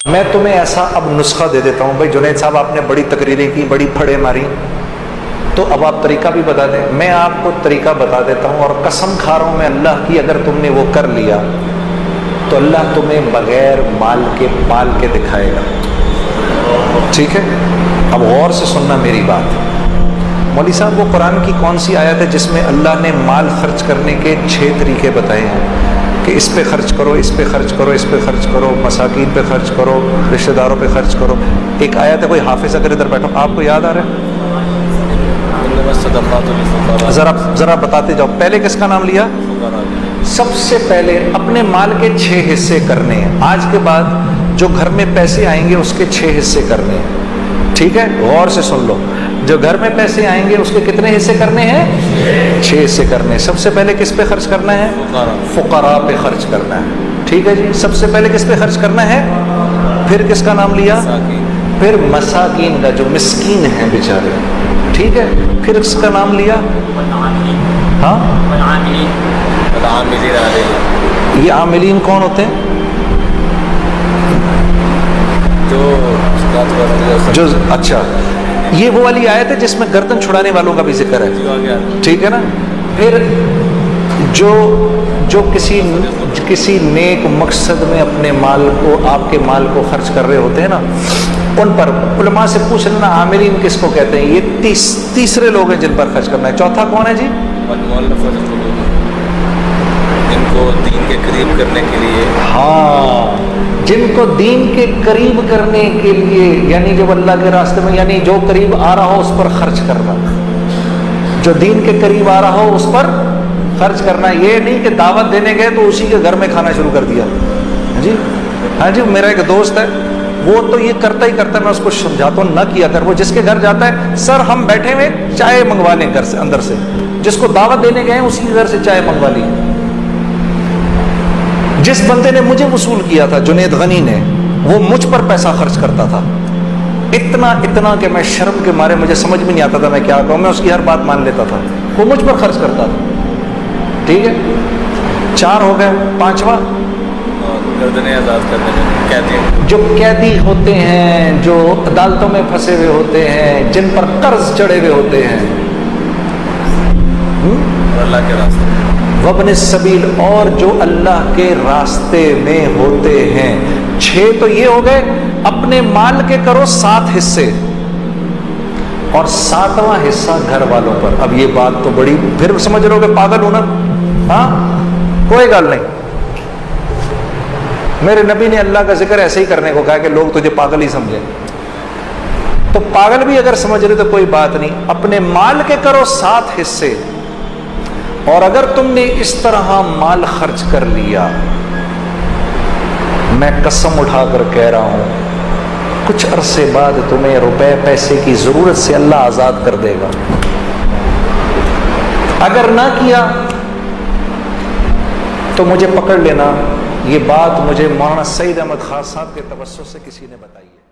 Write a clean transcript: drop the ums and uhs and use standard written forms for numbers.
میں تمہیں ایسا اب نسخہ دے دیتا ہوں، بھائی جنید صاحب آپ نے بڑی تقریریں کی، بڑی پھڑے ماری، تو اب آپ طریقہ بھی بتا دیں۔ میں آپ کو طریقہ بتا دیتا ہوں، اور قسم کھا رہا ہوں میں اللہ کی، اگر تم نے وہ کر لیا تو اللہ تمہیں بغیر مال کے پال کے دکھائے گا، ٹھیک ہے؟ اب غور سے سننا میری بات۔ مولوی صاحب وہ قرآن کی کون سی آیت ہے جس میں اللہ نے مال خرچ کرنے کے 6 طریقے بتائے ہیں کہ اس پہ خرچ کرو، اس پہ خرچ کرو، اس پہ خرچ کرو، مساکین پہ خرچ کرو، رشتہ داروں پہ خرچ کرو؟ ایک آیت ہے، کوئی حافظ اگر ادھر بیٹھا آپ کو یاد آ رہا ہے؟ ذرا بتاتے جاؤ۔ پہلے کس کا نام لیا؟ سب سے پہلے اپنے مال کے 6 حصے کرنے ہیں۔ آج کے بعد جو گھر میں پیسے آئیں گے اس کے 6 حصے کرنے ہیں، ٹھیک ہے؟ غور سے سن لو، جو گھر میں پیسے آئیں گے اس کے کتنے حصے کرنے ہیں؟ 6 حصے کرنے ہیں۔ سب سے پہلے کس پہ خرچ کرنا ہے؟ فقراء پہ خرچ کرنا ہے، ٹھیک ہے جی؟ سب سے پہلے کس پہ خرچ کرنا ہے؟ پھر کس کا نام لیا؟ پھر مساکین کا، جو مسکین ہیں بیچارے، ٹھیک ہے؟ پھر اس کا نام لیا، ہاں، یہ عاملین کون ہوتے ہیں؟ جو اچھا، یہ وہ والی آیت ہے جس میں گردن چھڑانے والوں کا بھی ذکر ہے، ٹھیک ہے نا؟ پھر جو کسی نیک مقصد میں اپنے مال کو، آپ کے مال کو خرچ کر رہے ہوتے ہیں نا، ان پر علماء سے پوچھ لینا عاملین کس کو کہتے ہیں؟ یہ تیسرے لوگ ہیں جن پر خرچ کرنا ہے۔ چوتھا کون ہے جی؟ جن کو دین کے قریب کرنے کے لیے، ہاں، جن کو دین کے قریب کرنے کے لیے، یعنی جب اللہ کے راستے میں، یعنی جو قریب آ رہا ہو اس پر خرچ کرنا، جو دین کے قریب آ رہا ہو اس پر خرچ کرنا۔ یہ نہیں کہ دعوت دینے گئے تو اسی کے گھر میں کھانا شروع کر دیا، جی ہاں جی۔ میرا ایک دوست ہے، وہ تو یہ کرتا ہی کرتا ہے، میں اس کو سمجھاتا ہوں نہ کیا کر۔ وہ جس کے گھر جاتا ہے، سر ہم بیٹھے ہوئے چائے منگوا لیں گھر سے، اندر سے، جس کو دعوت دینے گئے اسی کے گھر سے چائے منگوا لی۔ جس بندے نے مجھے وصول کیا تھا، جنید غنی نے، وہ مجھ پر پیسہ خرچ کرتا تھا، اتنا کہ میں شرم کے مارے مجھے سمجھ بھی نہیں آتا تھا میں کیا کہوں، میں اس کی ہر بات مان لیتا تھا، وہ مجھ پر خرچ کرتا تھا، ٹھیک ہے؟ 4 ہو گئے، 5واں گردنیں آزاد کرنے میں، قیدی، جو قیدی ہوتے ہیں، جو عدالتوں میں پھنسے ہوئے ہوتے ہیں، جن پر قرض چڑھے ہوئے ہوتے ہیں، اللہ کے راستے، وابن السبیل، اور جو اللہ کے راستے میں ہوتے ہیں۔ 6 تو یہ ہو گئے۔ اپنے مال کے کرو 7 حصے، اور 7واں حصہ گھر والوں پر۔ اب یہ بات تو بڑی، پھر سمجھ رہے ہو کہ پاگل ہونا، ہاں کوئی گل نہیں، میرے نبی نے اللہ کا ذکر ایسے ہی کرنے کو کہا کہ لوگ تجھے پاگل ہی سمجھیں، تو پاگل بھی اگر سمجھ رہے تو کوئی بات نہیں۔ اپنے مال کے کرو 7 حصے، اور اگر تم نے اس طرح مال خرچ کر لیا، میں قسم اٹھا کر کہہ رہا ہوں کچھ عرصے بعد تمہیں روپے پیسے کی ضرورت سے اللہ آزاد کر دے گا۔ اگر نہ کیا تو مجھے پکڑ لینا، یہ بات مجھے مولانا سعید احمد خان صاحب کے توسط سے کسی نے بتائی ہے۔